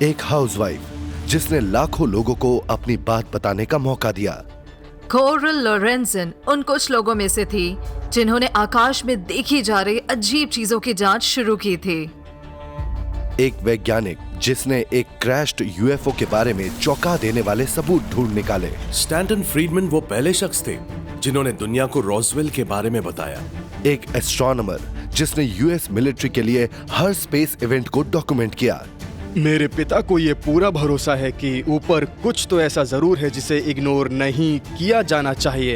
एक हाउसवाइफ जिसने लाखों लोगों को अपनी बात बताने का मौका दिया। कोरल लोरेंसन उन कुछ लोगों में से थी जिन्होंने आकाश में देखी जा रही अजीब चीजों की जांच शुरू की थी। एक वैज्ञानिक जिसने एक क्रैश्ड यूएफओ के बारे में चौंका देने वाले सबूत ढूंढ निकाले। स्टैंटन फ्रीडमैन वो पहले शख्स थे जिन्होंने दुनिया को रॉसवेल के बारे में बताया। एक एस्ट्रोनॉमर जिसने यूएस मिलिट्री के लिए हर स्पेस इवेंट को डॉक्यूमेंट किया। मेरे पिता को ये पूरा भरोसा है कि ऊपर कुछ तो ऐसा जरूर है जिसे इग्नोर नहीं किया जाना चाहिए।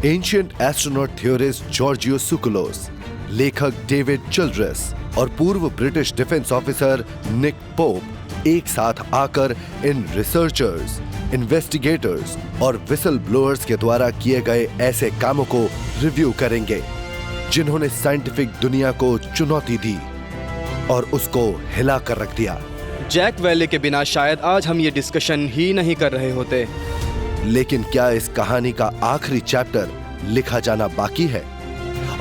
Ancient astronaut theorist Giorgio Tsoukalos, लेखक डेविड चिल्ड्रेस और पूर्व British defence officer Nick Pope एक साथ आकर इन रिसर्चर्स, इन्वेस्टिगेटर्स और विसल ब्लोअर्स के द्वारा किए गए ऐसे कामों को रिव्यू करेंगे जिन्होंने साइंटिफिक दुनिया को चुनौती दी और उसको हिला कर रख दिया। जैक वेले के बिना शायद आज हम ये डिस्कशन ही नहीं कर रहे होते। लेकिन क्या इस कहानी का आखिरी चैप्टर लिखा जाना बाकी है?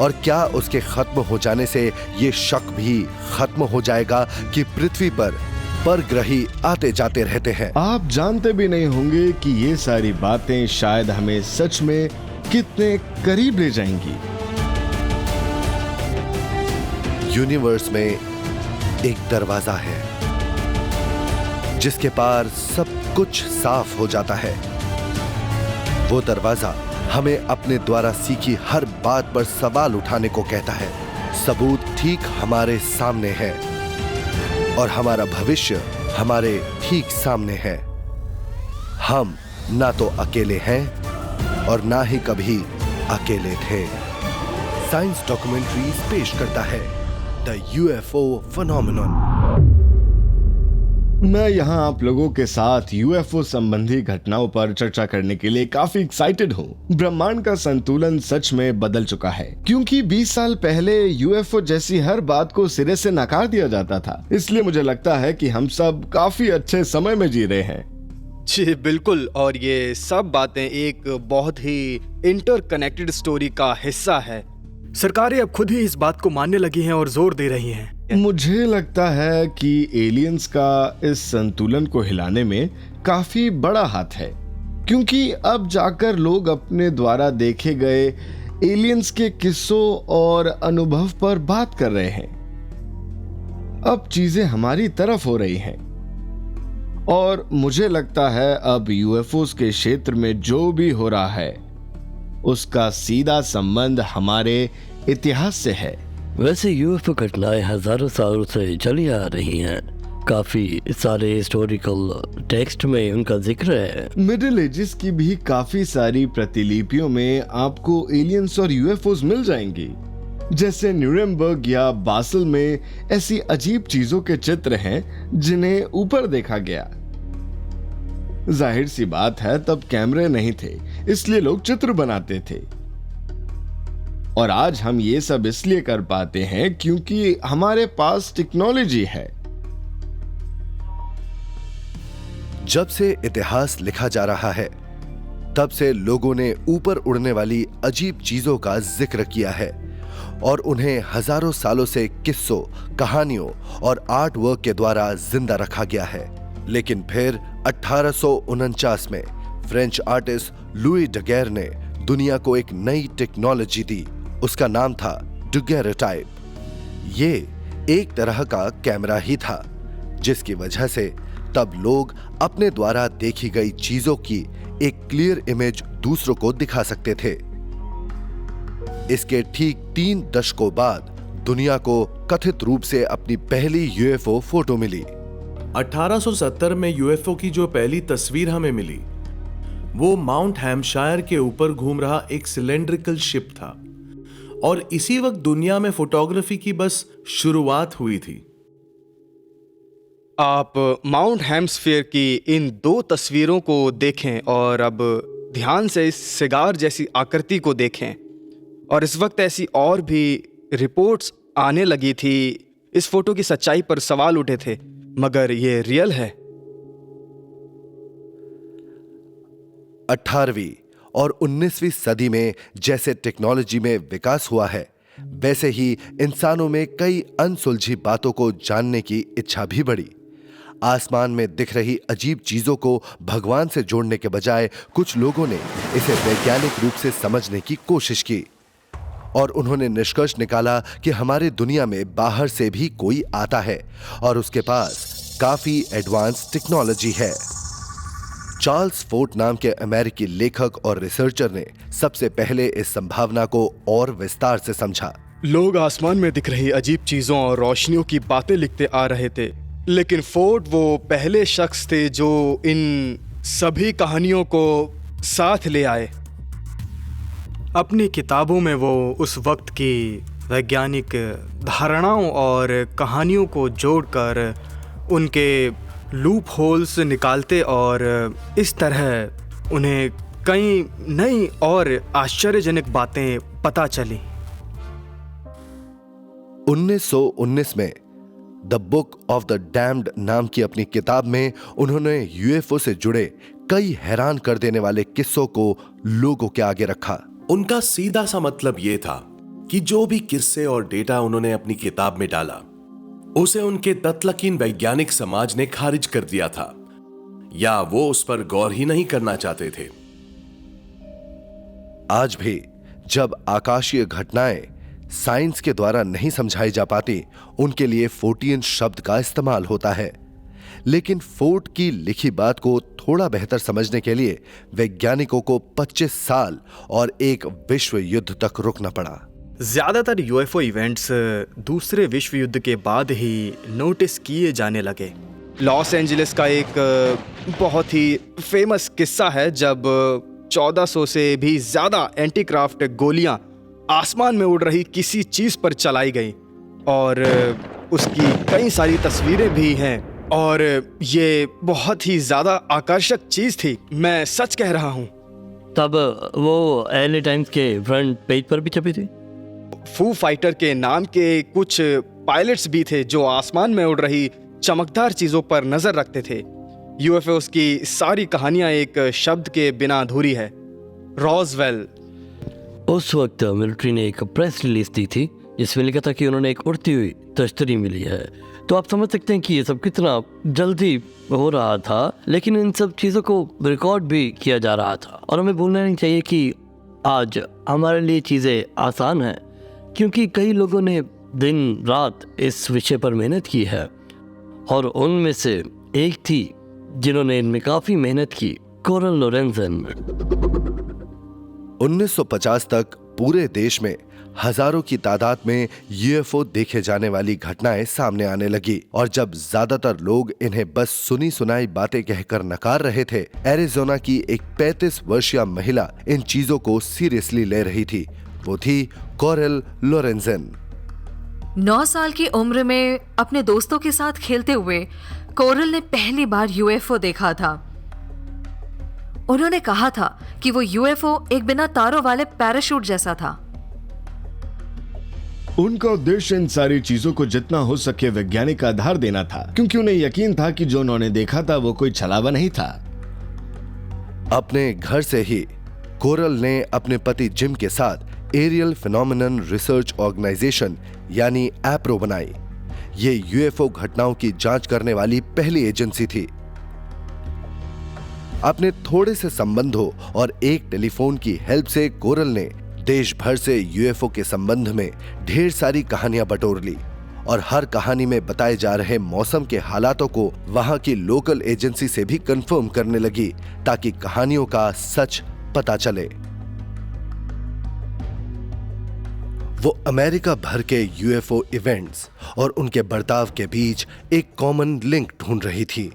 और क्या उसके खत्म हो जाने से ये शक भी खत्म हो जाएगा कि पृथ्वी पर परग्रही आते जाते रहते हैं? आप जानते भी नहीं होंगे कि ये सारी बातें शायद हमें सच में कितने करीब ले जाएंगी। यूनिवर्स में एक दरवाजा है जिसके पार सब कुछ साफ हो जाता है। वो दरवाजा हमें अपने द्वारा सीखी हर बात पर सवाल उठाने को कहता है। सबूत ठीक हमारे सामने है और हमारा भविष्य हमारे ठीक सामने है। हम ना तो अकेले हैं और ना ही कभी अकेले थे। साइंस डॉक्यूमेंट्रीज पेश करता है द यूएफओ फिनोमेनन। मैं यहाँ आप लोगों के साथ यूएफओ संबंधी घटनाओं पर चर्चा करने के लिए काफी एक्साइटेड हूँ। ब्रह्मांड का संतुलन सच में बदल चुका है, क्योंकि 20 साल पहले यूएफओ जैसी हर बात को सिरे से नकार दिया जाता था। इसलिए मुझे लगता है कि हम सब काफी अच्छे समय में जी रहे हैं। जी बिल्कुल, और ये सब बातें एक बहुत ही इंटरकनेक्टेड स्टोरी का हिस्सा है। सरकारें अब खुद ही इस बात को मानने लगी हैं और जोर दे रही हैं। मुझे लगता है कि एलियंस का इस संतुलन को हिलाने में काफी बड़ा हाथ है, क्योंकि अब जाकर लोग अपने द्वारा देखे गए एलियंस के किस्सों और अनुभव पर बात कर रहे हैं। अब चीजें हमारी तरफ हो रही हैं और मुझे लगता है अब यूएफओस के क्षेत्र में जो भी हो रहा है उसका सीधा संबंध हमारे इतिहास से है। वैसे यूएफओ घटनाएं हजारों सालों से चली आ रही हैं। काफी सारे हिस्टोरिकल टेक्स्ट में उनका जिक्र है। मिडिल एजेस की भी काफी सारी प्रतिलिपियों में आपको एलियंस और यूएफओस मिल जाएंगी। जैसे न्यूरेमबर्ग या बासल में ऐसी अजीब चीजों के चित्र हैं जिन्हें ऊपर देखा गया। जाहिर सी बात है तब कैमरे नहीं थे, इसलिए लोग चित्र बनाते थे। और आज हम ये सब इसलिए कर पाते हैं क्योंकि हमारे पास टेक्नोलॉजी है। जब से इतिहास लिखा जा रहा है तब से लोगों ने ऊपर उड़ने वाली अजीब चीजों का जिक्र किया है और उन्हें हजारों सालों से किस्सों, कहानियों और आर्ट वर्क के द्वारा जिंदा रखा गया है। लेकिन फिर 1849 में फ्रेंच आर्टिस्ट लुई डगैर ने दुनिया को एक नई टेक्नोलॉजी दी। उसका नाम था डुगेरोटाइप। ये एक तरह का कैमरा ही था जिसकी वजह से तब लोग अपने द्वारा देखी गई चीजों की एक क्लियर इमेज दूसरों को दिखा सकते थे। इसके ठीक 3 दशकों बाद दुनिया को कथित रूप से अपनी पहली यूएफओ फोटो मिली। 1870 में यूएफओ की जो पहली तस्वीर हमें मिली वो माउंट हैम्पशायर के ऊपर घूम रहा एक सिलेंड्रिकल शिप था और इसी वक्त दुनिया में फोटोग्राफी की बस शुरुआत हुई थी। आप माउंट हैम्पशायर की इन 2 तस्वीरों को देखें और अब ध्यान से इस सिगार जैसी आकृति को देखें। और इस वक्त ऐसी और भी रिपोर्ट्स आने लगी थी। इस फोटो की सच्चाई पर सवाल उठे थे, मगर ये रियल है। 18वीं और 19वीं सदी में जैसे टेक्नोलॉजी में विकास हुआ है, वैसे ही इंसानों में कई अनसुलझी बातों को जानने की इच्छा भी बढ़ी। आसमान में दिख रही अजीब चीजों को भगवान से जोड़ने के बजाय कुछ लोगों ने इसे वैज्ञानिक रूप से समझने की कोशिश की और उन्होंने निष्कर्ष निकाला कि हमारी दुनिया में बाहर से भी कोई आता है और उसके पास काफी एडवांस टेक्नोलॉजी है। चार्ल्स फोर्ट नाम के अमेरिकी लेखक और रिसर्चर ने सबसे पहले इस संभावना को और विस्तार से समझा। लोग आसमान में दिख रही अजीब चीजों और रोशनियों की बातें लिखते आ रहे थे, लेकिन फोर्ड वो पहले शख्स थे जो इन सभी कहानियों को साथ ले आए। अपनी किताबों में वो उस वक्त की वैज्ञानिक धारणाओं और कहानियों को जोड़कर उनके लूप होल्स निकालते और इस तरह उन्हें कई नई और आश्चर्यजनक बातें पता चली। 1919 में the book of the damned नाम की अपनी किताब में उन्होंने यूएफओ से जुड़े कई हैरान कर देने वाले किस्सों को लोगों के आगे रखा। उनका सीधा सा मतलब यह था कि जो भी किस्से और डेटा उन्होंने अपनी किताब में डाला उसे उनके तत्लकीन वैज्ञानिक समाज ने खारिज कर दिया था या वो उस पर गौर ही नहीं करना चाहते थे। आज भी जब आकाशीय घटनाएं साइंस के द्वारा नहीं समझाई जा पाती, उनके लिए फोर्टियन शब्द का इस्तेमाल होता है। लेकिन फोर्ट की लिखी बात को थोड़ा बेहतर समझने के लिए वैज्ञानिकों को 25 साल और एक विश्व युद्ध तक रुकना पड़ा। ज्यादातर यूएफओ इवेंट्स दूसरे विश्व युद्ध के बाद ही नोटिस किए जाने लगे। लॉस एंजलिस का एक बहुत ही फेमस किस्सा है जब 1400 से भी ज्यादा एंटीक्राफ्ट गोलियां आसमान में उड़ रही किसी चीज पर चलाई गई और उसकी कई सारी तस्वीरें भी हैं और ये बहुत ही ज्यादा आकर्षक चीज थी, मैं सच कह रहा हूँ। तब वो एलए टाइम्स के फ्रंट पेज पर भी छपी थी। फू फाइटर के नाम के कुछ पायलट्स भी थे जो आसमान में उड़ रही चमकदार चीजों पर नजर रखते थे। यूएफओस की सारी कहानियां एक शब्द के बिना अधूरी है, रॉसवेल। उस वक्त मिलिट्री ने एक प्रेस रिलीज दी थी जिसमें लिखा था कि उन्होंने एक उड़ती हुई तश्तरी मिली है। तो आप समझ सकते हैं कि ये सब कितना जल्दी हो रहा था, लेकिन इन सब चीज़ों को रिकॉर्ड भी किया जा रहा था। और हमें भूलना नहीं चाहिए कि आज हमारे लिए चीज़ें आसान हैं क्योंकि कई लोगों ने दिन रात इस विषय पर मेहनत की है और उनमें से एक थी जिन्होंने इनमें काफ़ी मेहनत की, कोरल लोरेंसन। 1950 तक पूरे देश में हजारों की तादाद में यूएफओ देखे जाने वाली घटनाएं सामने आने लगी और जब ज्यादातर लोग इन्हें बस सुनी सुनाई बातें कहकर नकार रहे थे, एरिज़ोना की एक 35 वर्षीय महिला इन चीजों को सीरियसली ले रही थी। वो थी कोरल लोरेंसन। 9 साल की उम्र में अपने दोस्तों के साथ खेलते हुए कोरल ने पहली बार यूएफओ देखा था। उन्होंने कहा था कि वो यूएफओ एक बिना तारों वाले पैराशूट जैसा था। उनका उद्देश्य इन सारी चीजों को जितना हो सके वैज्ञानिक आधार देना था क्योंकि उन्हें यकीन था कि जो उन्होंने देखा था वो कोई छलावा नहीं था। अपने घर से ही कोरल ने अपने पति जिम के साथ एरियल फिनोमेनन रिसर्च ऑर्गेनाइजेशन यानी एप्रो बनाई। ये यूएफओ घटनाओं की जांच करने वाली पहली एजेंसी थी। अपने थोड़े से संबंधों और एक टेलीफोन की हेल्प से कोरल ने देश भर से यूएफओ के संबंध में ढेर सारी कहानियां बटोर ली और हर कहानी में बताए जा रहे मौसम के हालातों को वहां की लोकल एजेंसी से भी कंफर्म करने लगी ताकि कहानियों का सच पता चले। वो अमेरिका भर के यूएफओ इवेंट्स और उनके बर्ताव के बीच एक कॉमन लिंक ढूंढ रही थी।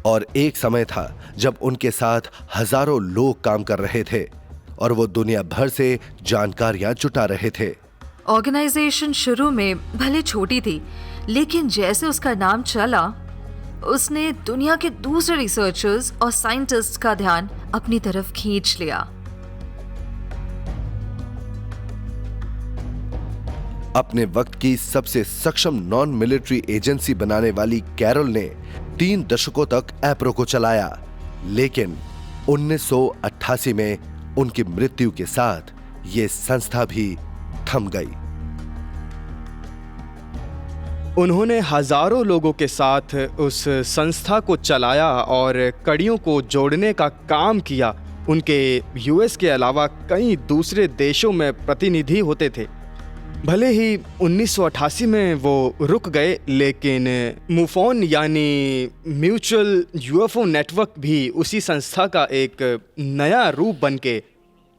और एक समय था जब उनके साथ हजारों लोग काम कर रहे थे और वो दुनिया भर से जानकारियां जुटा रहे थे। ऑर्गेनाइजेशन शुरू में भले छोटी थी, लेकिन जैसे उसका नाम चला, उसने दुनिया के दूसरे रिसर्चर्स और साइंटिस्ट्स का ध्यान अपनी तरफ खींच लिया। अपने वक्त की सबसे सक्षम नॉन मिलिट्री एजेंसी बनाने वाली कैरोल ने 3 दशकों तक एप्रो को चलाया, लेकिन 1988 में उनकी मृत्यु के साथ ये संस्था भी थम गई। उन्होंने हजारों लोगों के साथ उस संस्था को चलाया और कड़ियों को जोड़ने का काम किया। उनके यूएस के अलावा कई दूसरे देशों में प्रतिनिधि होते थे। भले ही 1988 में वो रुक गए, लेकिन मुफोन यानी म्यूचुअल यूएफओ नेटवर्क भी उसी संस्था का एक नया रूप बनके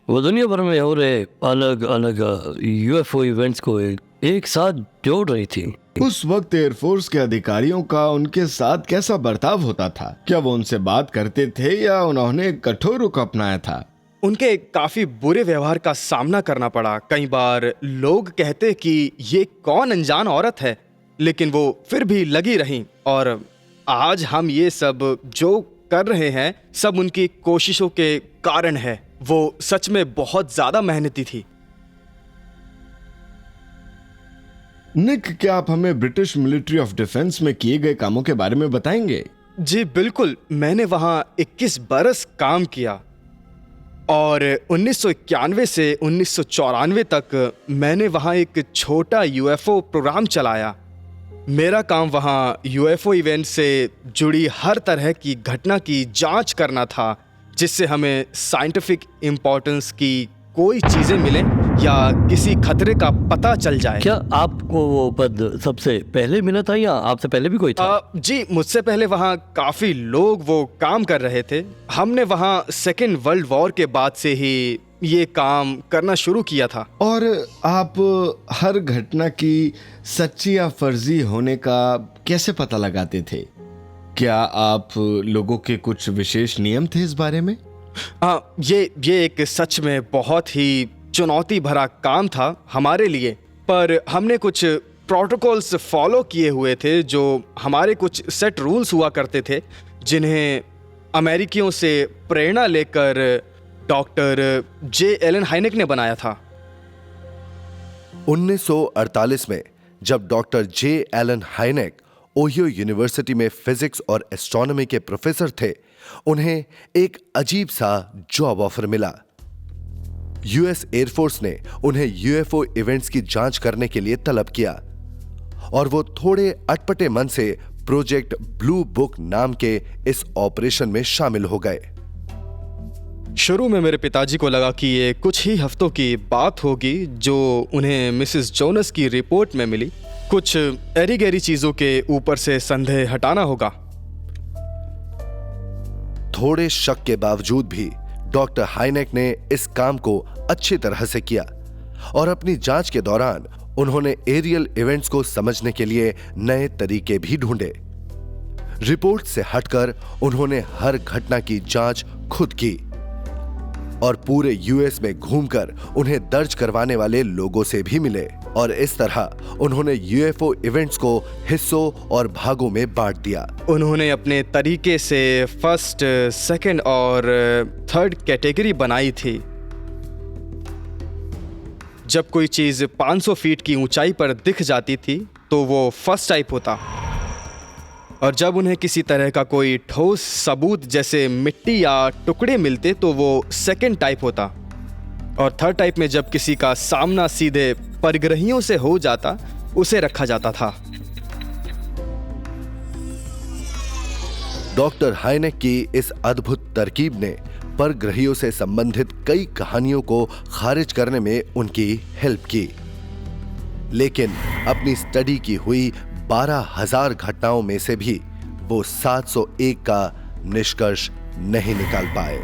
वो दुनिया भर में हो रहे अलग अलग यूएफओ इवेंट्स को एक साथ जोड़ रही थी। उस वक्त एयरफोर्स के अधिकारियों का उनके साथ कैसा बर्ताव होता था? क्या वो उनसे बात करते थे या उन्होंने कठोर रुख अपनाया था? उनके काफी बुरे व्यवहार का सामना करना पड़ा। कई बार लोग कहते कि ये कौन अनजान औरत है, लेकिन वो फिर भी लगी रहीं। और आज हम ये सब जो कर रहे हैं सब उनकी कोशिशों के कारण है। वो सच में बहुत ज्यादा मेहनती थी। निक, क्या आप हमें ब्रिटिश मिलिट्री ऑफ डिफेंस में किए गए कामों के बारे में बताएंगे? जी बिल्कुल, मैंने वहाँ 21 बरस काम किया और 1991 से 1994 तक मैंने वहाँ एक छोटा यूएफओ प्रोग्राम चलाया। मेरा काम वहाँ यूएफओ इवेंट से जुड़ी हर तरह की घटना की जांच करना था, जिससे हमें साइंटिफिक इम्पोर्टेंस की कोई चीजें मिलें या किसी खतरे का पता चल जाए। क्या आपको वो पद सबसे पहले मिला था या आपसे पहले भी कोई था? जी, मुझसे पहले वहाँ काफी लोग वो काम कर रहे थे। हमने वहाँ सेकेंड वर्ल्ड वॉर के बाद से ही ये काम करना शुरू किया था। और आप हर घटना की सच्ची या फर्जी होने का कैसे पता लगाते थे? क्या आप लोगों के कुछ विशेष नियम थे इस बारे में? ये एक सच में बहुत ही चुनौती भरा काम था हमारे लिए, पर हमने कुछ प्रोटोकॉल्स फॉलो किए हुए थे। जो हमारे कुछ सेट रूल्स हुआ करते थे, जिन्हें अमेरिकियों से प्रेरणा लेकर डॉक्टर जे एलन हाइनेक ने बनाया था। 1948 में जब डॉक्टर जे एलन हाइनेक ओहियो यूनिवर्सिटी में फिजिक्स और एस्ट्रोनॉमी के प्रोफेसर थे, उन्हें एक अजीब सा जॉब ऑफर मिला। यूएस एयरफोर्स ने उन्हें यूएफओ इवेंट्स की जांच करने के लिए तलब किया और वो थोड़े अटपटे मन से प्रोजेक्ट ब्लू बुक नाम के इस ऑपरेशन में शामिल हो गए। शुरू में मेरे पिताजी को लगा कि ये कुछ ही हफ्तों की बात होगी जो उन्हें मिसेस जोनस की रिपोर्ट में मिली। कुछ एरी गैरी चीजों के ऊपर से संदेह हटाना होगा। थोड़े शक के बावजूद भी डॉक्टर हाइनेक ने इस काम को अच्छी तरह से किया और अपनी जांच के दौरान उन्होंने एरियल इवेंट्स को समझने के लिए नए तरीके भी ढूंढे। रिपोर्ट से हटकर उन्होंने हर घटना की जांच खुद की और पूरे यूएस में घूमकर उन्हें दर्ज करवाने वाले लोगों से भी मिले और इस तरह उन्होंने यूएफओ इवेंट्स को हिस्सों और भागों में बांट दिया। उन्होंने अपने तरीके से फर्स्ट, सेकंड और थर्ड कैटेगरी बनाई थी। जब कोई चीज 500 फीट की ऊंचाई पर दिख जाती थी तो वो फर्स्ट टाइप होता, और जब उन्हें किसी तरह का कोई ठोस सबूत जैसे मिट्टी या टुकड़े मिलते तो वो सेकंड टाइप होता, और थर्ड टाइप में जब किसी का सामना सीधे परिग्रहियों से हो जाता उसे रखा जाता था। डॉक्टर हाइनेक की इस अद्भुत तरकीब ने परग्रहियों से संबंधित कई कहानियों को खारिज करने में उनकी हेल्प की, लेकिन अपनी स्टडी की हुई 12,000 घटनाओं में से भी वो 701 का निष्कर्ष नहीं निकाल पाए।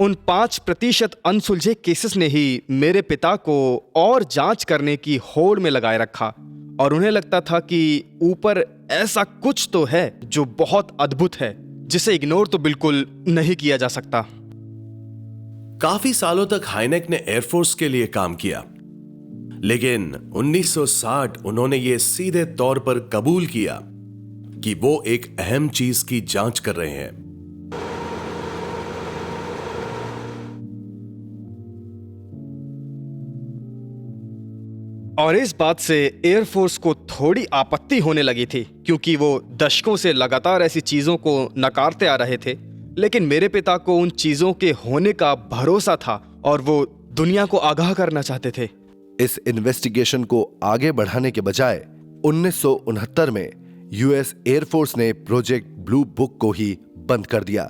उन 5% अनसुलझे केसेस ने ही मेरे पिता को और जांच करने की होड़ में लगाए रखा, और उन्हें लगता था कि ऊपर ऐसा कुछ तो है जो बहुत अद्भुत है, जिसे इग्नोर तो बिल्कुल नहीं किया जा सकता। काफी सालों तक हाइनेक ने एयरफोर्स के लिए काम किया, लेकिन 1960 उन्होंने ये सीधे तौर पर कबूल किया कि वो एक अहम चीज की जांच कर रहे हैं। और इस बात से एयरफोर्स को थोड़ी आपत्ति होने लगी थी, क्योंकि वो दशकों से लगातार ऐसी चीजों को नकारते आ रहे थे। लेकिन मेरे पिता को उन चीजों के होने का भरोसा था और वो दुनिया को आगाह करना चाहते थे। इस इन्वेस्टिगेशन को आगे बढ़ाने के बजाय 1969 में यूएस एयरफोर्स ने प्रोजेक्ट ब्लू बुक को ही बंद कर दिया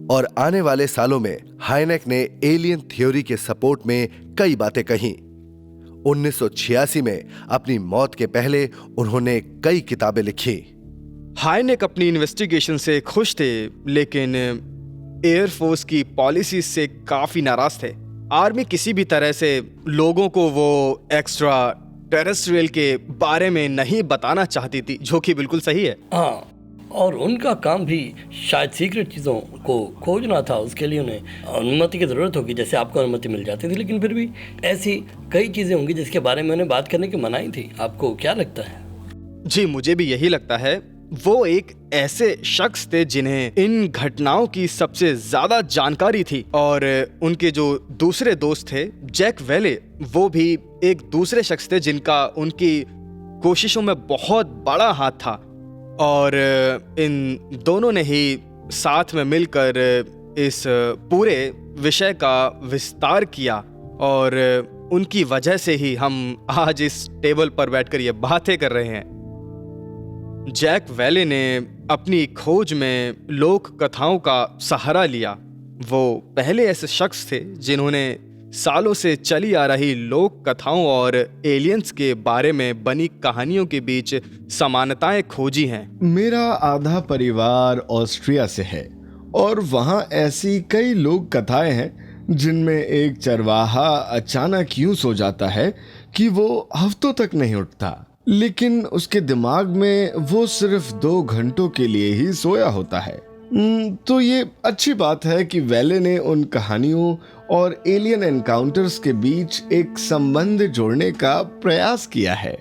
और आने वाले सालों में हाइनेक ने एलियन थ्योरी के सपोर्ट में कई बातें कहीं। 1986 में अपनी मौत के पहले उन्होंने कई किताबें लिखी। हाइनेक अपनी इन्वेस्टिगेशन से खुश थे, लेकिन एयरफोर्स की पॉलिसी से काफी नाराज थे। आर्मी किसी भी तरह से लोगों को वो एक्स्ट्रा टेरेस्ट्रियल के बारे में नहीं बताना चाहती थी, जो कि बिल्कुल सही है। हाँ, और उनका काम भी शायद सीक्रेट चीज़ों को खोजना था। उसके लिए उन्हें अनुमति की ज़रूरत होगी, जैसे आपको अनुमति मिल जाती थी, लेकिन फिर भी ऐसी कई चीज़ें होंगी जिसके बारे में उन्हें बात करने की मनाही थी। आपको क्या लगता है? जी, मुझे भी यही लगता है। वो एक ऐसे शख्स थे जिन्हें इन घटनाओं की सबसे ज्यादा जानकारी थी, और उनके जो दूसरे दोस्त थे जैक वेले, वो भी एक दूसरे शख्स थे जिनका उनकी कोशिशों में बहुत बड़ा हाथ था। और इन दोनों ने ही साथ में मिलकर इस पूरे विषय का विस्तार किया, और उनकी वजह से ही हम आज इस टेबल पर बैठकर ये बातें कर रहे हैं। जैक वेले ने अपनी खोज में लोक कथाओं का सहारा लिया। वो पहले ऐसे शख्स थे जिन्होंने सालों से चली आ रही लोक कथाओं और एलियंस के बारे में बनी कहानियों के बीच समानताएं खोजी हैं। मेरा आधा परिवार ऑस्ट्रिया से है और वहाँ ऐसी कई लोक कथाएं हैं जिनमें एक चरवाहा अचानक यूं सो जाता है कि वो हफ्तों तक नहीं उठता, लेकिन उसके दिमाग में वो सिर्फ 2 घंटों के लिए ही सोया होता है। तो ये अच्छी बात है कि वेले ने उन कहानियों और एलियन एनकाउंटर्स के बीच एक संबंध जोड़ने का प्रयास किया है।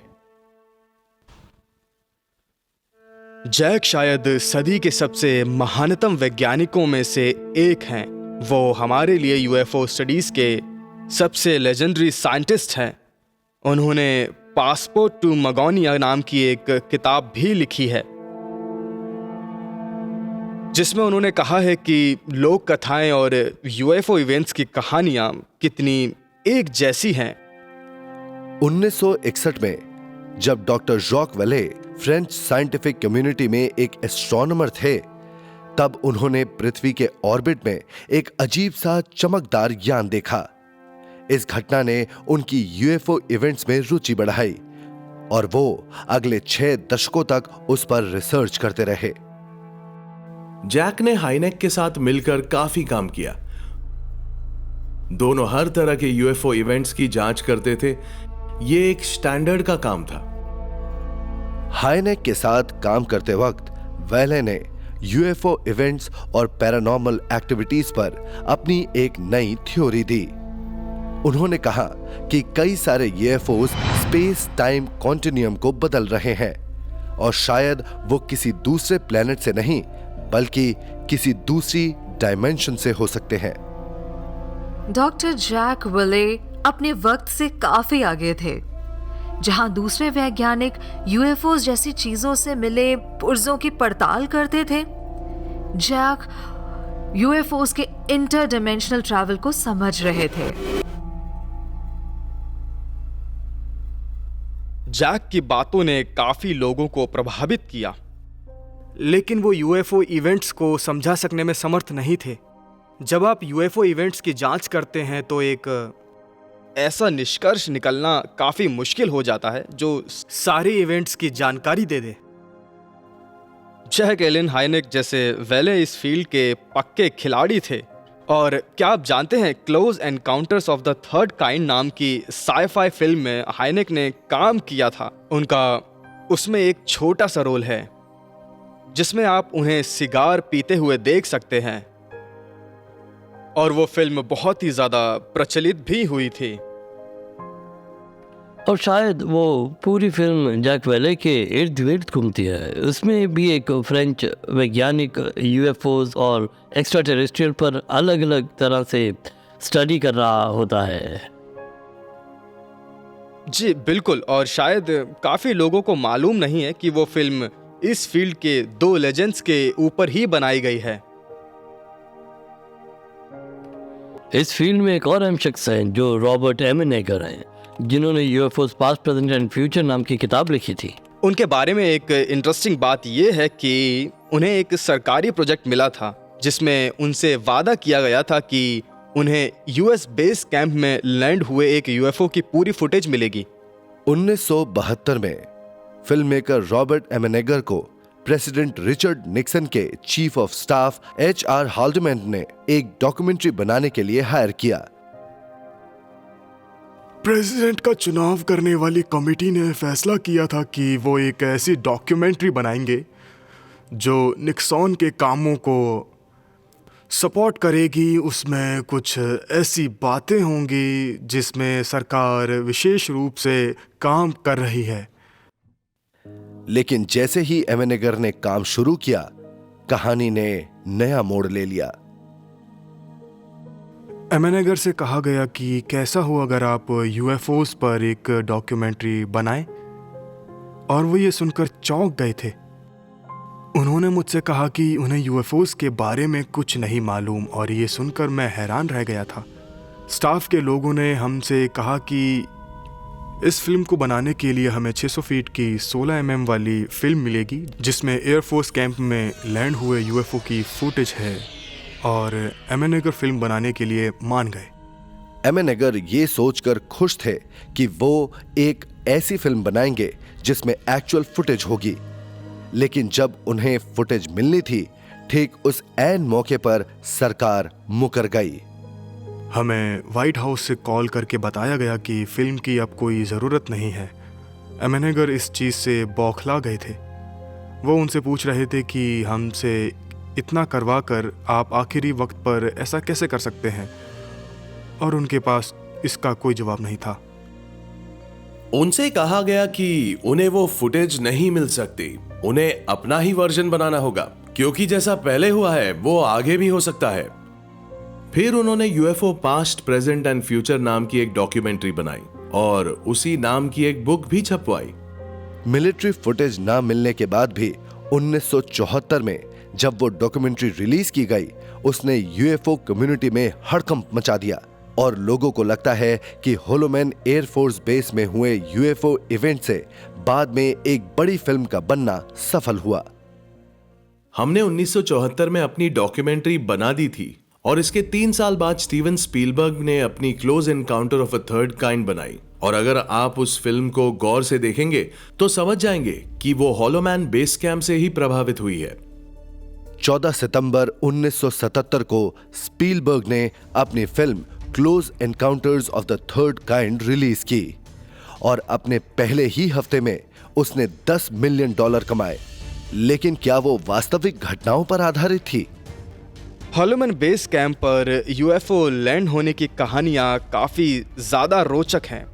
जैक शायद सदी के सबसे महानतम वैज्ञानिकों में से एक हैं। वो हमारे लिए यूएफओ स्टडीज के सबसे लेजेंडरी साइंटिस्ट हैं। उन्होंने पासपोर्ट टू मगोनिया नाम की एक किताब भी लिखी है, जिसमें उन्होंने कहा है कि लोक कथाएं और यूएफओ इवेंट्स की कहानियां कितनी एक जैसी हैं। 1961 में जब डॉक्टर जॉक वेले फ्रेंच साइंटिफिक कम्युनिटी में एक एस्ट्रोनॉमर थे, तब उन्होंने पृथ्वी के ऑर्बिट में एक अजीब सा चमकदार यान देखा। इस घटना ने उनकी यूएफओ इवेंट्स में रुचि बढ़ाई और वो अगले 6 दशकों तक उस पर रिसर्च करते रहे। जैक ने हाइनेक के साथ मिलकर काफी काम किया। दोनों हर तरह के यूएफओ इवेंट्स की जांच करते थे। ये एक स्टैंडर्ड का काम था। हाइनेक के साथ काम करते वक्त वेले ने यूएफओ इवेंट्स और पैरानॉर्मल एक्टिविटीज पर अपनी एक नई थ्योरी दी। उन्होंने कहा कि कई सारे यूएफओस स्पेस टाइम कॉन्टिन्यूम को बदल रहे हैं और शायद वो किसी दूसरे प्लेनेट से नहीं बल्कि किसी दूसरी डायमेंशन से हो सकते हैं। डॉक्टर जैक वेले अपने वक्त से काफी आगे थे। जहां दूसरे वैज्ञानिक यूएफओस जैसी चीजों से मिले पुर्जों की पड़ताल करते थे, जैक यूएफओस के इंटरडिमेंशनल ट्रैवल को समझ रहे थे। जैक की बातों ने काफी लोगों को प्रभावित किया, लेकिन वो यूएफओ इवेंट्स को समझा सकने में समर्थ नहीं थे। जब आप यूएफओ इवेंट्स की जांच करते हैं तो एक ऐसा निष्कर्ष निकलना काफी मुश्किल हो जाता है जो सारे इवेंट्स की जानकारी दे दे। जैक एलन हाइनेक जैसे वेले इस फील्ड के पक्के खिलाड़ी थे। और क्या आप जानते हैं, close encounters of the third kind नाम की साई-फाई फिल्म में हाइनेक ने काम किया था। उनका उसमें एक छोटा सा रोल है जिसमें आप उन्हें सिगार पीते हुए देख सकते हैं, और वो फिल्म बहुत ही ज्यादा प्रचलित भी हुई थी। और शायद वो पूरी फिल्म जैक वेले के इर्द गिर्द घूमती है। उसमें भी एक फ्रेंच वैज्ञानिक यूएफओस और एक्स्ट्रा टेरेस्ट्रियल पर अलग अलग तरह से स्टडी कर रहा होता है। जी बिल्कुल, और शायद काफ़ी लोगों को मालूम नहीं है कि वो फिल्म इस फील्ड के दो लेजेंड्स के ऊपर ही बनाई गई है। इस फील्ड में एक और अहम शख्स हैं जो रॉबर्ट एमेनेगर हैं, जिन्होंने UFOs past, present and future नाम की किताब लिखी थी। उनके बारे में एक इंटरेस्टिंग बात यह है कि उन्हें एक सरकारी प्रोजेक्ट मिला था जिसमें उनसे वादा किया गया था कि उन्हें यूएस बेस कैंप में लैंड हुए एक यूएफओ की पूरी फुटेज मिलेगी। 1972 में फिल्म मेकर रॉबर्ट एमेनेगर को प्रेसिडेंट रिचर्ड निक्सन के चीफ ऑफ स्टाफ HR हाल्डमैन ने एक डॉक्यूमेंट्री बनाने के लिए हायर किया। प्रेसिडेंट का चुनाव करने वाली कमेटी ने फैसला किया था कि वो एक ऐसी डॉक्यूमेंट्री बनाएंगे जो निक्सन के कामों को सपोर्ट करेगी। उसमें कुछ ऐसी बातें होंगी जिसमें सरकार विशेष रूप से काम कर रही है। लेकिन जैसे ही एमेनेगर ने काम शुरू किया, कहानी ने नया मोड़ ले लिया। एमेनेगर से कहा गया कि कैसा हो अगर आप यूएफओस पर एक डॉक्यूमेंट्री बनाएं, और वो ये सुनकर चौंक गए थे। उन्होंने मुझसे कहा कि उन्हें यूएफओस के बारे में कुछ नहीं मालूम, और ये सुनकर मैं हैरान रह गया था। स्टाफ के लोगों ने हमसे कहा कि इस फिल्म को बनाने के लिए हमें 600 फीट की 16 mm वाली फिल्म मिलेगी जिसमें एयरफोर्स कैंप में लैंड हुए यूएफओ की फुटेज है, और एमेनेगर फिल्म बनाने के लिए मान गए। एमेनेगर ये सोचकर खुश थे कि वो एक ऐसी फिल्म बनाएंगे जिसमें एक्चुअल फुटेज होगी, लेकिन जब उन्हें फुटेज मिलनी थी, ठीक उस ऐन मौके पर सरकार मुकर गई। हमें व्हाइट हाउस से कॉल करके बताया गया कि फिल्म की अब कोई ज़रूरत नहीं है। एमेनेगर इस चीज़ से बौखला गए थे। वो उनसे पूछ रहे थे कि हमसे इतना करवा कर आप आखिरी वक्त पर ऐसा कैसे कर सकते हैं, और उनके पास इसका कोई जवाब नहीं था। उनसे कहा गया कि उन्हें वो फुटेज नहीं मिल सकती, उन्हें अपना ही वर्जन बनाना होगा, क्योंकि जैसा पहले हुआ है वो आगे भी हो सकता है। फिर उन्होंने UFO past, present and future नाम की एक डॉक्यूमेंट्री बनाई और उसी नाम की एक बुक भी छपवाई। मिलिट्री फुटेज ना मिलने के बाद भी 1974 में जब वो डॉक्यूमेंट्री रिलीज की गई, उसने यूएफओ कम्युनिटी में हड़कंप मचा दिया, और लोगों को लगता है कि होलोमैन एयरफोर्स बेस में हुए यूएफओ इवेंट से बाद में एक बड़ी फिल्म का बनना सफल हुआ। हमने 1974 में अपनी डॉक्यूमेंट्री बना दी थी, और इसके 3 साल बाद स्टीवन स्पीलबर्ग ने अपनी close encounter of a third kind बनाई। और अगर आप उस फिल्म को गौर से देखेंगे तो समझ जाएंगे कि वो होलोमैन बेस कैंप से ही प्रभावित हुई है। 14 सितंबर 1977 को स्पीलबर्ग ने अपनी film close encounters of the third kind release की, और अपने पहले ही हफ्ते में उसने $10 मिलियन कमाए। लेकिन क्या वो वास्तविक घटनाओं पर आधारित थी? होलोमैन बेस कैंप पर यूएफओ लैंड होने की कहानियां काफ़ी ज़्यादा रोचक हैं,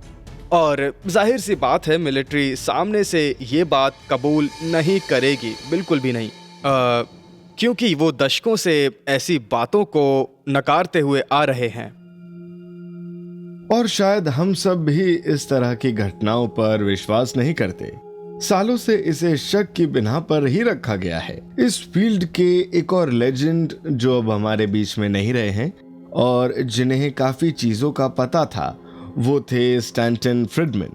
और जाहिर सी बात है मिलिट्री सामने से ये बात कबूल नहीं करेगी, बिल्कुल भी नहीं, क्योंकि वो दशकों से ऐसी बातों को नकारते हुए आ रहे हैं। और शायद हम सब भी इस तरह की घटनाओं पर विश्वास नहीं करते। सालों से इसे शक की बिना पर ही रखा गया है। इस फील्ड के एक और लेजेंड जो अब हमारे बीच में नहीं रहे हैं और जिन्हें काफी चीजों का पता था, वो थे स्टैंटन फ्रिडमैन।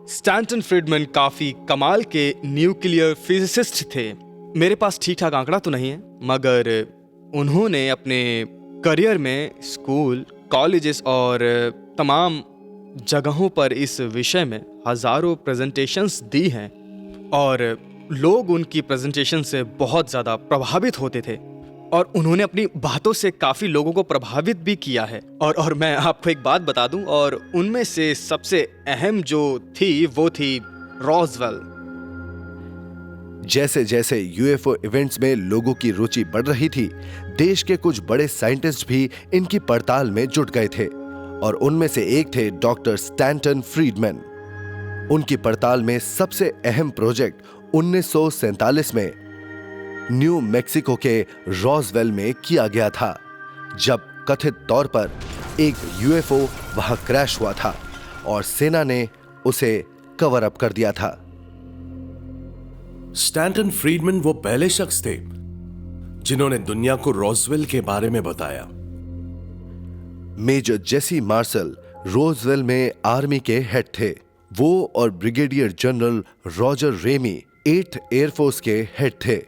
स्टैंटन फ्रिडमैन काफ़ी कमाल के न्यूक्लियर फिजिसिस्ट थे। मेरे पास ठीक ठाक आंकड़ा तो नहीं है, मगर उन्होंने अपने करियर में स्कूल, कॉलेजेस और तमाम जगहों पर इस विषय में हजारों प्रेजेंटेशंस दी हैं, और लोग उनकी प्रेजेंटेशन से बहुत ज़्यादा प्रभावित होते थे, और उन्होंने अपनी बातों से काफ़ी लोगों को प्रभावित भी किया है। और मैं आपको एक बात बता दूं, और उनमें से सबसे अहम जो थी वो थी रॉजवेल। जैसे जैसे यूएफओ इवेंट्स में लोगों की रुचि बढ़ रही थी, देश के कुछ बड़े साइंटिस्ट भी इनकी पड़ताल में जुट गए थे, और उनमें से एक थे डॉक्टर स्टैंटन फ्रीडमैन। उनकी पड़ताल में सबसे अहम प्रोजेक्ट 1947 में न्यू मैक्सिको के रॉजवेल में किया गया था, जब कथित तौर पर एक यूएफओ वहां क्रैश हुआ था और सेना ने उसे कवर अप कर दिया था। स्टैंटन फ्रीडमैन वो पहले शख्स थे जिन्होंने दुनिया को रोजवेल के बारे में बताया। मेजर जेसी मार्शल रोजवेल में आर्मी के हेड थे। वो और brigadier general Roger Ramey 8th air force के हेड थे,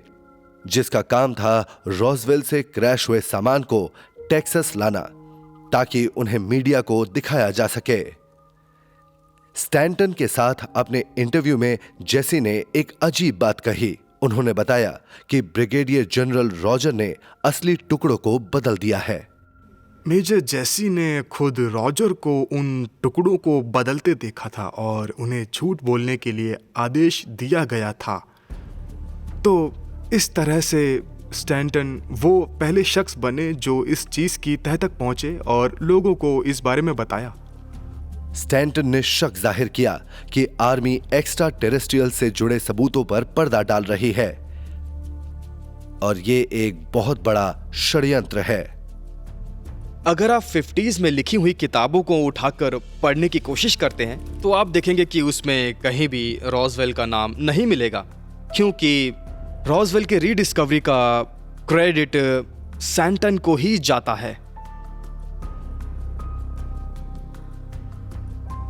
जिसका काम था रोजवेल से क्रैश हुए सामान को टेक्सास लाना ताकि उन्हें मीडिया को दिखाया जा सके। स्टैंटन के साथ अपने इंटरव्यू में जेसी ने एक अजीब बात कही। उन्होंने बताया कि ब्रिगेडियर जनरल रॉजर ने असली टुकड़ों को बदल दिया है। मेजर जेसी ने खुद रॉजर को उन टुकड़ों को बदलते देखा था और उन्हें झूठ बोलने के लिए आदेश दिया गया था। तो इस तरह से स्टैंटन वो पहले शख्स बने जो इस चीज की तह तक पहुंचे और लोगों को इस बारे में बताया। स्टैंटन ने शक जाहिर किया कि आर्मी एक्स्ट्रा टेरेस्ट्रियल से जुड़े सबूतों पर पर्दा डाल रही है और ये एक बहुत बड़ा षड्यंत्र है। अगर आप 50s में लिखी हुई किताबों को उठाकर पढ़ने की कोशिश करते हैं तो आप देखेंगे कि उसमें कहीं भी रोजवेल का नाम नहीं मिलेगा, क्योंकि रोजवेल के रीडिस्कवरी का क्रेडिट स्टैंटन को ही जाता है।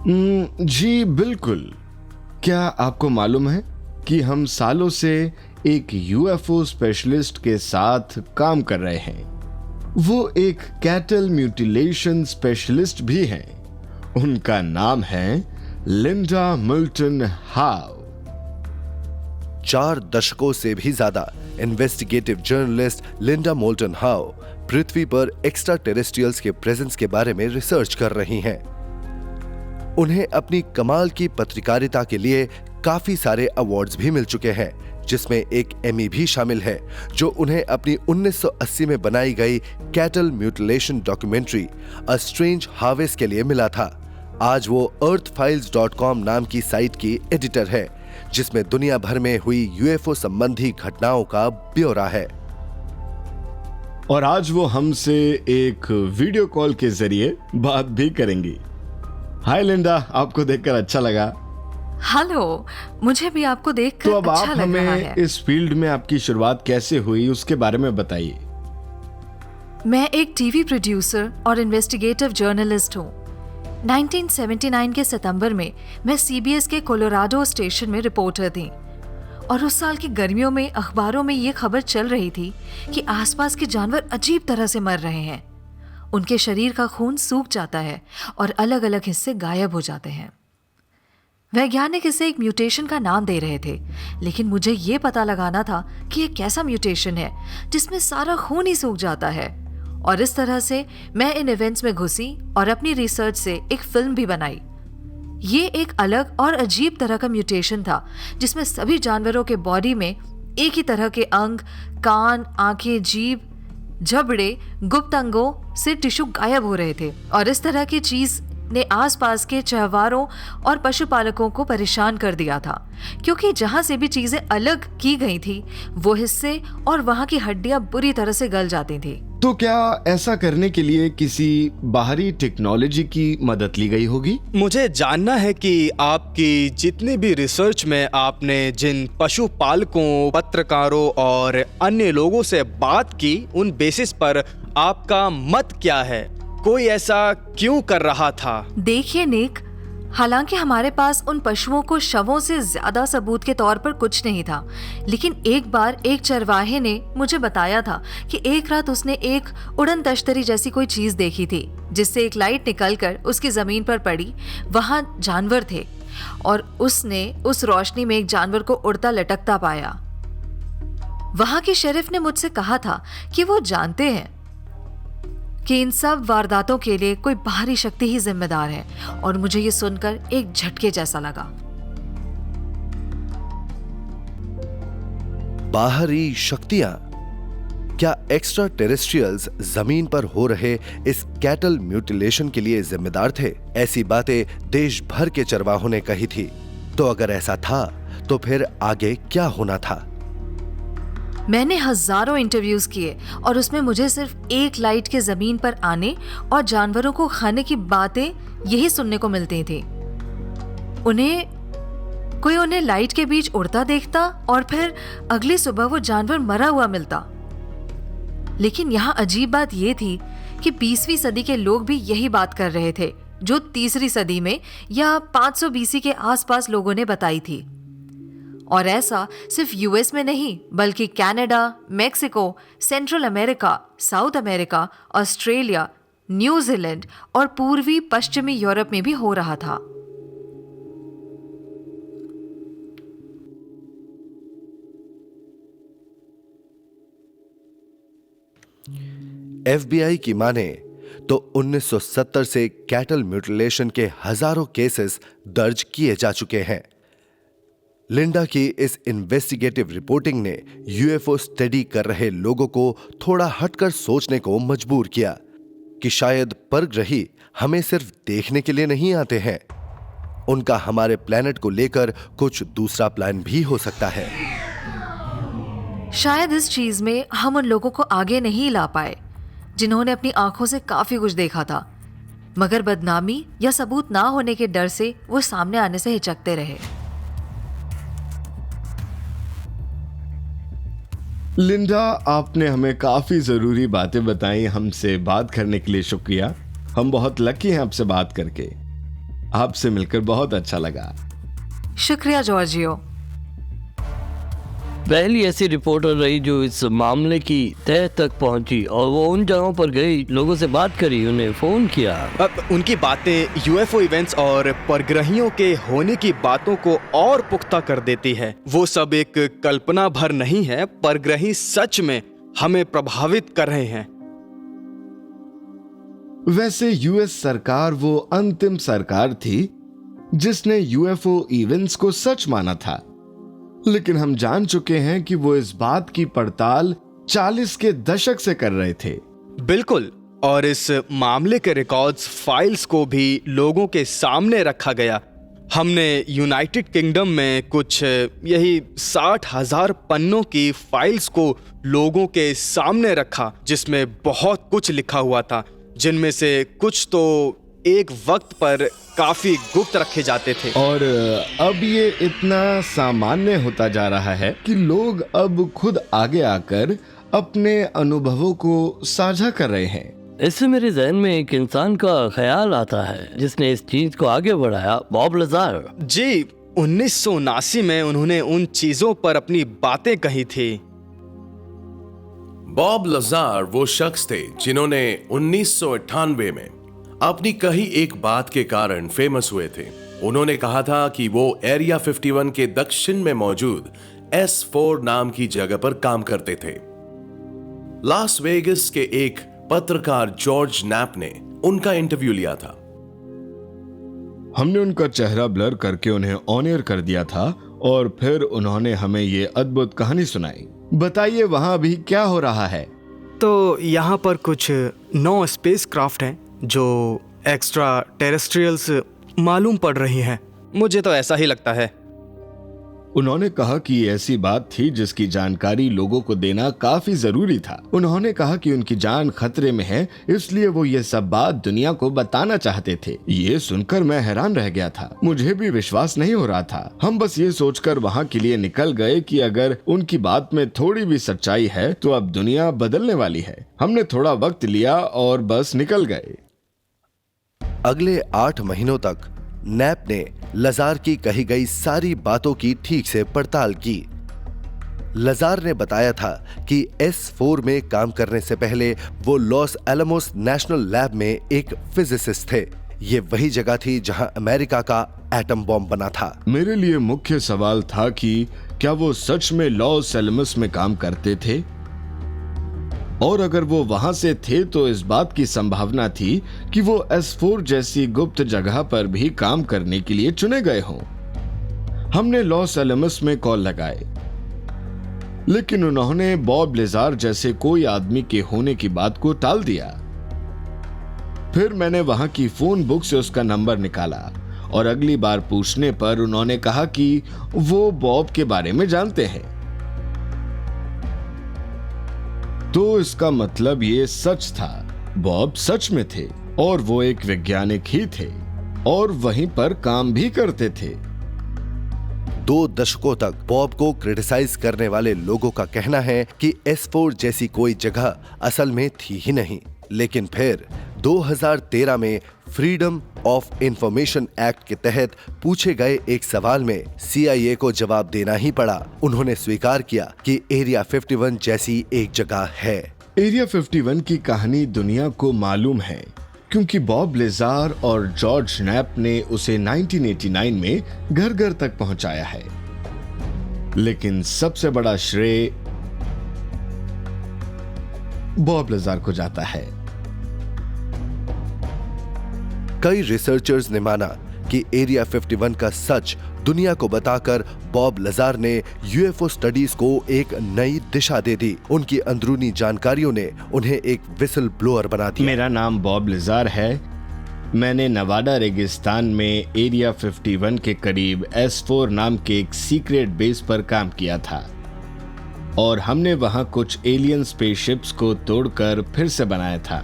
जी बिल्कुल। क्या आपको मालूम है कि हम सालों से एक यूएफओ स्पेशलिस्ट के साथ काम कर रहे हैं। वो एक कैटल म्यूटिलेशन स्पेशलिस्ट भी हैं। उनका नाम है लिंडा मोल्टन हाउ। 4 दशकों से भी ज्यादा investigative journalist Linda Moulton how पृथ्वी पर एक्स्ट्रा टेरेस्ट्रियल्स के प्रेजेंस के बारे में रिसर्च कर रही हैं। उन्हें अपनी कमाल की पत्रकारिता के लिए काफी सारे अवार्ड्स भी मिल चुके हैं, जिसमें एक एमी भी शामिल है जो उन्हें अपनी 1980 में बनाई गई cattle mutilation documentary a strange harvest के लिए मिला था। आज वो earthfiles.com नाम की साइट की एडिटर है, जिसमें दुनिया भर में हुई यूएफओ संबंधी घटनाओं का ब्यौरा है। और आज वो हमसे एक वीडियो कॉल के जरिए बात भी करेंगी। हाय लिंडा, आपको देखकर अच्छा लगा। हेलो, मुझे भी आपको देखकर तो अब अच्छा आप लग रहा हमें है। इस फील्ड में आपकी शुरुआत कैसे हुई उसके बारे में बताइए। मैं एक टीवी प्रोड्यूसर और इन्वेस्टिगेटिव जर्नलिस्ट हूँ। 1979 के सितंबर में मैं सीबीएस के कोलोराडो स्टेशन में रिपोर्टर थी और उस साल की गर्मियों में अखबारों में ये खबर चल रही थी कि आसपास के जानवर अजीब तरह से मर रहे हैं। उनके शरीर का खून सूख जाता है और अलग अलग हिस्से गायब हो जाते हैं। वैज्ञानिक इसे एक म्यूटेशन का नाम दे रहे थे, लेकिन मुझे ये पता लगाना था कि यह कैसा म्यूटेशन है जिसमें सारा खून ही सूख जाता है। और इस तरह से मैं इन इवेंट्स में घुसी और अपनी रिसर्च से एक फिल्म भी बनाई। ये एक अलग और अजीब तरह का म्यूटेशन था जिसमें सभी जानवरों के बॉडी में एक ही तरह के अंग, कान, आंखें, जीभ, जबड़े, गुप्त अंगों से टिश्यू गायब हो रहे थे। और इस तरह की चीज ने आसपास के चहवारों और पशुपालकों को परेशान कर दिया था, क्योंकि जहां से भी चीजें अलग की गई थी वो हिस्से और वहां की हड्डियां बुरी तरह से गल जाती थी। तो क्या ऐसा करने के लिए किसी बाहरी टेक्नोलॉजी की मदद ली गई होगी? मुझे जानना है कि आपकी जितनी भी रिसर्च में आपने जिन पशुपालकों, पत्रकारों और अन्य लोगों से बात की, उन बेसिस पर आपका मत क्या है? कोई ऐसा क्यों कर रहा था? देखिए निक, हालांकि हमारे पास उन पशुओं को शवों से ज्यादा सबूत के तौर पर कुछ नहीं था, लेकिन एक बार एक चरवाहे ने मुझे बताया था कि एक रात उसने एक उड़न तश्तरी जैसी कोई चीज देखी थी, जिससे एक लाइट निकलकर उसकी जमीन पर पड़ी। वहां जानवर थे और उसने उस रोशनी में एक जानवर को उड़ता लटकता पाया। वहां के शेरिफ ने मुझसे कहा था कि वो जानते हैं कि इन सब वारदातों के लिए कोई बाहरी शक्ति ही जिम्मेदार है, और मुझे ये सुनकर एक झटके जैसा लगा। बाहरी शक्तियां? क्या एक्स्ट्रा टेरेस्ट्रियल्स जमीन पर हो रहे इस कैटल म्यूटिलेशन के लिए जिम्मेदार थे? ऐसी बातें देश भर के चरवाहों ने कही थी। तो अगर ऐसा था तो फिर आगे क्या होना था? मैंने हजारों इंटरव्यूज किए और उसमें मुझे सिर्फ एक लाइट के जमीन पर आने और जानवरों को खाने की बातें यही सुनने को मिलती थी। कोई उन्हें लाइट के बीच उड़ता देखता और फिर अगली सुबह वो जानवर मरा हुआ मिलता। लेकिन यहाँ अजीब बात ये थी कि 20वीं सदी के लोग भी यही बात कर रहे थे जो 3री सदी में या 500 BC के आसपास लोगों ने बताई थी। और ऐसा सिर्फ यूएस में नहीं बल्कि Canada, Mexico, central America, south America, Australia, New Zealand और पूर्वी पश्चिमी यूरोप में भी हो रहा था। FBI की माने तो 1970 से कैटल म्यूटिलेशन के हजारों केसेस दर्ज किए जा चुके हैं। लिंडा की इस इन्वेस्टिगेटिव रिपोर्टिंग ने यूएफओ स्टडी कर रहे लोगों को थोड़ा हटकर सोचने को मजबूर किया कि शायद परग्रही हमें सिर्फ देखने के लिए नहीं आते हैं, उनका हमारे प्लेनेट को लेकर कुछ दूसरा प्लान भी हो सकता है। शायद इस चीज में हम उन लोगों को आगे नहीं ला पाए जिन्होंने अपनी आंखों से काफी कुछ देखा था, मगर बदनामी या सबूत ना होने के डर से वो सामने आने से हिचकते रहे। लिंडा, आपने हमें काफी जरूरी बातें बताई। हमसे बात करने के लिए शुक्रिया। हम बहुत लकी हैं आपसे बात करके। आपसे मिलकर बहुत अच्छा लगा। शुक्रिया जॉर्जियो। पहली ऐसी रिपोर्टर रही जो इस मामले की तह तक पहुंची और वो उन जगहों पर गई, लोगों से बात करी, उन्हें फोन किया। अब उनकी बातें यूएफओ इवेंट्स और परग्रहियों के होने की बातों को और पुख्ता कर देती है। वो सब एक कल्पना भर नहीं है, परग्रही सच में हमें प्रभावित कर रहे हैं। वैसे यूएस सरकार वो अंतिम सरकार थी जिसने यूएफओ इवेंट्स को सच माना था, लेकिन हम जान चुके हैं कि वो इस बात की पड़ताल 40 के दशक से कर रहे थे। बिल्कुल, और इस मामले के रिकॉर्ड्स, फाइल्स को भी लोगों के सामने रखा गया। हमने यूनाइटेड किंगडम में कुछ यही 60,000 पन्नों की फाइल्स को लोगों के सामने रखा, जिसमें बहुत कुछ लिखा हुआ था, जिनमें से कुछ तो एक वक्त पर काफी गुप्त रखे जाते थे। और अब ये इतना सामान्य होता जा रहा है कि लोग अब खुद आगे आकर अपने अनुभवों को साझा कर रहे हैं। इससे मेरे जहन में एक इंसान का ख्याल आता है जिसने इस चीज को आगे बढ़ाया, बॉब लजार। जी, 1979 में उन्होंने उन चीजों पर अपनी बातें कही थी। बॉब लजार वो शख्स थे जिन्होंने 1998 में अपनी कही एक बात के कारण फेमस हुए थे। उन्होंने कहा था कि वो एरिया 51 के दक्षिण में मौजूद S4 नाम की जगह पर काम करते थे। लास वेगस के एक पत्रकार जॉर्ज नैप ने उनका इंटरव्यू लिया था। हमने उनका चेहरा ब्लर करके उन्हें ऑन एयर कर दिया था और फिर उन्होंने हमें ये अद्भुत कहानी सुनाई। बताइए वहां अभी क्या हो रहा है? तो यहाँ पर कुछ 9 स्पेस क्राफ्ट हैं जो एक्स्ट्रा टेरेस्ट्रियल्स मालूम पड़ रही हैं। मुझे तो ऐसा ही लगता है। उन्होंने कहा कि ऐसी बात थी जिसकी जानकारी लोगों को देना काफी जरूरी था। उन्होंने कहा कि उनकी जान खतरे में है, इसलिए वो ये सब बात दुनिया को बताना चाहते थे। ये सुनकर मैं हैरान रह गया था। मुझे भी विश्वास नहीं हो रहा था। हम बस ये सोचकर वहाँ के लिए निकल गए कि अगर उनकी बात में थोड़ी भी सच्चाई है तो अब दुनिया बदलने वाली है। हमने थोड़ा वक्त लिया और बस निकल गए। अगले 8 महीनों तक नैप ने लजार की कही गई सारी बातों की ठीक से पड़ताल की। लजार ने बताया था कि S4 में काम करने से पहले वो लॉस एलमोस नेशनल लैब में एक फिजिसिस्ट थे। ये वही जगह थी जहां अमेरिका का एटम बॉम्ब बना था। मेरे लिए मुख्य सवाल था कि क्या वो सच में लॉस एलमस में काम करते थे, और अगर वो वहां से थे तो इस बात की संभावना थी कि वो S4 जैसी गुप्त जगह पर भी काम करने के लिए चुने गए हों। हमने लॉस एलमस में कॉल लगाए, लेकिन उन्होंने बॉब लजार जैसे कोई आदमी के होने की बात को टाल दिया। फिर मैंने वहां की फोन बुक से उसका नंबर निकाला और अगली बार पूछने पर उन्होंने कहा कि वो बॉब के बारे में जानते हैं। तो इसका मतलब ये सच था, बॉब सच में थे और वो एक वैज्ञानिक ही थे। और वहीं पर काम भी करते थे। 2 दशकों तक बॉब को क्रिटिसाइज करने वाले लोगों का कहना है कि S4 जैसी कोई जगह असल में थी ही नहीं। लेकिन फिर 2013 में फ्रीडम ऑफ इंफॉर्मेशन एक्ट के तहत पूछे गए एक सवाल में CIA को जवाब देना ही पड़ा। उन्होंने स्वीकार किया कि एरिया 51 जैसी एक जगह है। एरिया 51 की कहानी दुनिया को मालूम है क्योंकि बॉब लेजार और जॉर्ज नैप ने उसे 1989 में घर घर तक पहुंचाया है। लेकिन सबसे बड़ा श्रेय बॉब लेजार को जाता है। कई रिसर्चर्स ने माना कि एरिया 51 का सच दुनिया को बताकर बॉब लजार ने UFO स्टडीज को एक नई दिशा दे दी। उनकी अंदरूनी जानकारियों ने उन्हें एक विसल ब्लोअर बना दिया। मेरा नाम बॉब लेजार है। मैंने नवाडा रेगिस्तान में एरिया 51 के करीब S4 नाम के एक सीक्रेट बेस पर काम किया था और हमने वहां कुछ एलियन स्पेसशिप्स को तोड़कर फिर से बनाया था।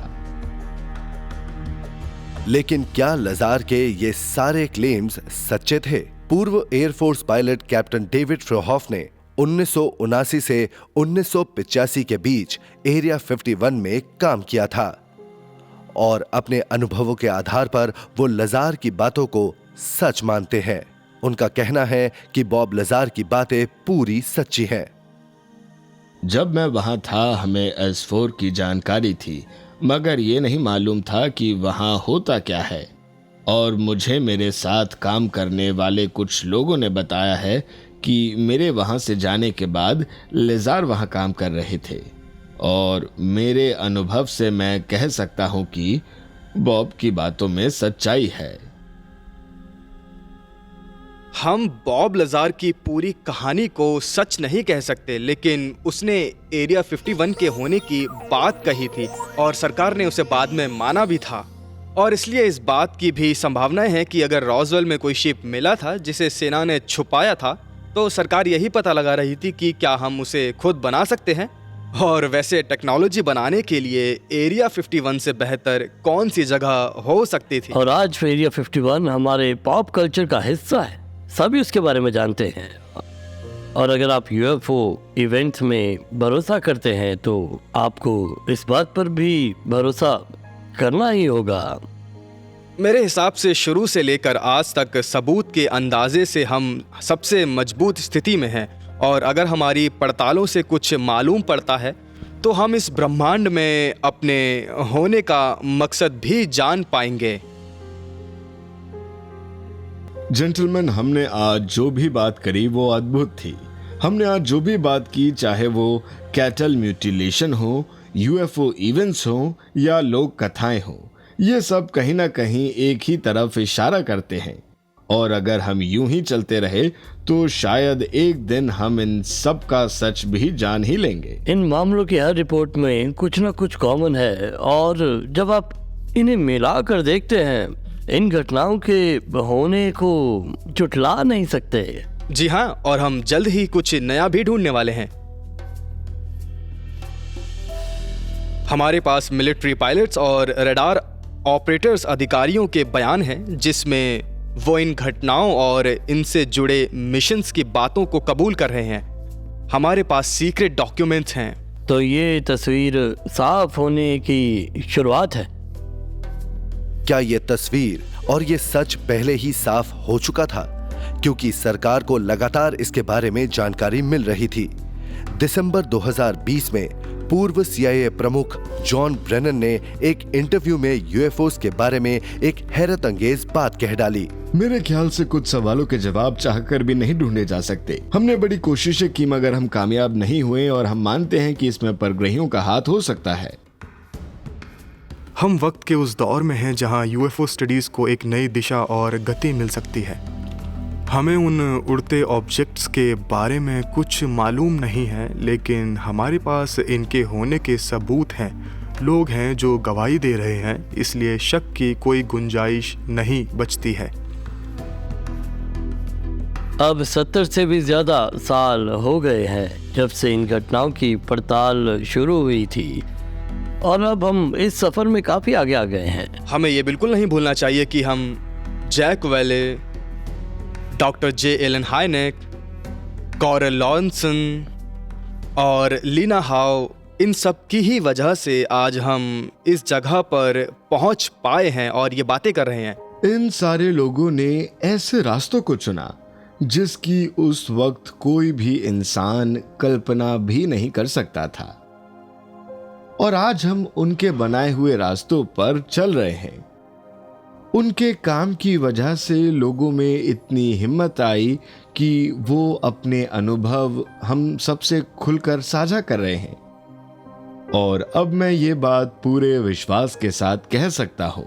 लेकिन क्या लजार के ये सारे क्लेम्स सच्चे थे? पूर्व एयरफोर्स पायलट कैप्टन डेविड फ्रोहॉफ ने 1979 से 1985 के बीच एरिया 51 में काम किया था और अपने अनुभवों के आधार पर वो लजार की बातों को सच मानते हैं। उनका कहना है कि बॉब लजार की बातें पूरी सच्ची हैं। जब मैं वहां था हमें S4 की जानकारी थी, मगर ये नहीं मालूम था कि वहां होता क्या है। और मुझे मेरे साथ काम करने वाले कुछ लोगों ने बताया है कि मेरे वहां से जाने के बाद लेजार वहां काम कर रहे थे और मेरे अनुभव से मैं कह सकता हूं कि बॉब की बातों में सच्चाई है। हम बॉब लजार की पूरी कहानी को सच नहीं कह सकते, लेकिन उसने एरिया 51 के होने की बात कही थी और सरकार ने उसे बाद में माना भी था। और इसलिए इस बात की भी संभावनाएं हैं कि अगर रॉसवेल में कोई शिप मिला था जिसे सेना ने छुपाया था, तो सरकार यही पता लगा रही थी कि क्या हम उसे खुद बना सकते हैं। और वैसे टेक्नोलॉजी बनाने के लिए एरिया 51 से बेहतर कौन सी जगह हो सकती थी। और आज एरिया 51 हमारे पॉप कल्चर का हिस्सा है, सभी उसके बारे में जानते हैं। और अगर आप UFO इवेंट्स में भरोसा करते हैं तो आपको इस बात पर भी भरोसा करना ही होगा। मेरे हिसाब से शुरू से लेकर आज तक सबूत के अंदाजे से हम सबसे मजबूत स्थिति में हैं और अगर हमारी पड़तालों से कुछ मालूम पड़ता है तो हम इस ब्रह्मांड में अपने होने का मकसद भी जान पाएंगे। जेंटलमैन, हमने आज जो भी बात करी वो अद्भुत थी। हमने आज जो भी बात की, चाहे वो कैटल म्यूटिलेशन हो, UFO इवेंट्स हो या लोक कथाएं हो, ये सब कहीं ना कहीं एक ही तरफ इशारा करते हैं। और अगर हम यूं ही चलते रहे तो शायद एक दिन हम इन सब का सच भी जान ही लेंगे। इन मामलों की हर रिपोर्ट में कुछ ना कुछ कॉमन है और जब आप इन्हें मिलाकर देखते हैं, इन घटनाओं के होने को झुठला नहीं सकते। जी हाँ, और हम जल्द ही कुछ नया भी ढूंढने वाले हैं। हमारे पास मिलिट्री पायलट्स और रडार ऑपरेटर्स अधिकारियों के बयान हैं जिसमें वो इन घटनाओं और इनसे जुड़े मिशंस की बातों को कबूल कर रहे हैं। हमारे पास सीक्रेट डॉक्यूमेंट्स हैं। तो ये तस्वीर साफ होने की शुरुआत है। क्या ये तस्वीर और ये सच पहले ही साफ हो चुका था? क्योंकि सरकार को लगातार इसके बारे में जानकारी मिल रही थी। दिसंबर 2020 में पूर्व CIA प्रमुख जॉन ब्रेनन ने एक इंटरव्यू में UFOs के बारे में एक हैरत अंगेज बात कह डाली। मेरे ख्याल से कुछ सवालों के जवाब चाहकर भी नहीं ढूंढे जा सकते। हमने बड़ी कोशिशें की मगर हम कामयाब नहीं हुए और हम मानते हैं कि इसमें परग्रहियों का हाथ हो सकता है। हम वक्त के उस दौर में हैं जहां UFO स्टडीज को एक नई दिशा और गति मिल सकती है। हमें उन उड़ते ऑब्जेक्ट्स के बारे में कुछ मालूम नहीं है, लेकिन हमारे पास इनके होने के सबूत हैं। लोग हैं जो गवाही दे रहे हैं, इसलिए शक की कोई गुंजाइश नहीं बचती है। अब 70 से भी ज्यादा साल हो गए हैं जब से इन घटनाओं की पड़ताल शुरू हुई थी और अब हम इस सफर में काफी आगे आ गए हैं। हमें ये बिल्कुल नहीं भूलना चाहिए कि हम जैक वेले, डॉक्टर जे एलन हाइनेक, कॉरल लॉन्सन और लीना हाउ, इन सब की ही वजह से आज हम इस जगह पर पहुंच पाए हैं और ये बातें कर रहे हैं। इन सारे लोगों ने ऐसे रास्तों को चुना जिसकी उस वक्त कोई भी इंसान कल्पना भी नहीं कर सकता था, और आज हम उनके बनाए हुए रास्तों पर चल रहे हैं। उनके काम की वजह से लोगों में इतनी हिम्मत आई कि वो अपने अनुभव हम सबसे खुलकर साझा कर रहे हैं, और अब मैं ये बात पूरे विश्वास के साथ कह सकता हूं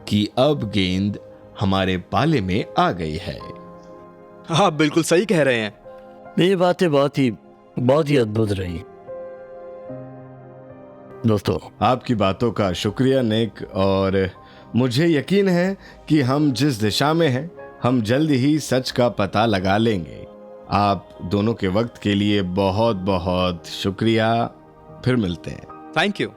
कि अब गेंद हमारे पाले में आ गई है। आप बिल्कुल सही कह रहे हैं। ये बातें बहुत ही अद्भुत रही दोस्तों। आपकी बातों का शुक्रिया निक, और मुझे यकीन है कि हम जिस दिशा में हैं हम जल्द ही सच का पता लगा लेंगे। आप दोनों के वक्त के लिए बहुत बहुत शुक्रिया। फिर मिलते हैं। Thank you.